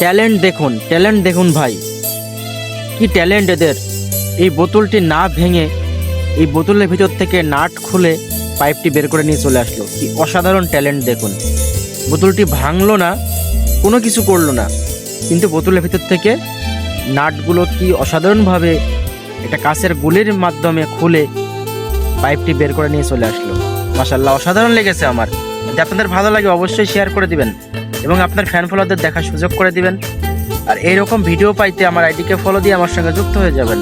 Talent দেখুন ভাই, কি ট্যালেন্ট এদের। এই বোতলটি না ভেঙে এই বোতলের ভিতর থেকে নাট খুলে পাইপটি বের করে নিয়ে চলে আসলো। কি অসাধারণ ট্যালেন্ট দেখুন। বোতলটি ভাঙলো না, কোনো কিছু করলো না, কিন্তু বোতলের ভিতর থেকে নাটগুলো কি অসাধারণভাবে এটা কাঁচের গুলির মাধ্যমে খুলে পাইপটি বের করে নিয়ে চলে আসলো। মাশাআল্লাহ, অসাধারণ লেগেছে আমার। যদি আপনাদের ভালো লাগে অবশ্যই শেয়ার করে দিবেন এবং আপনার ফ্যান ফলোয়ারদের দেখার সুযোগ করে দিবেন। আর এইরকম ভিডিও পাইতে আমার আইডিকে ফলো দিয়ে আমার সঙ্গে যুক্ত হয়ে যাবেন।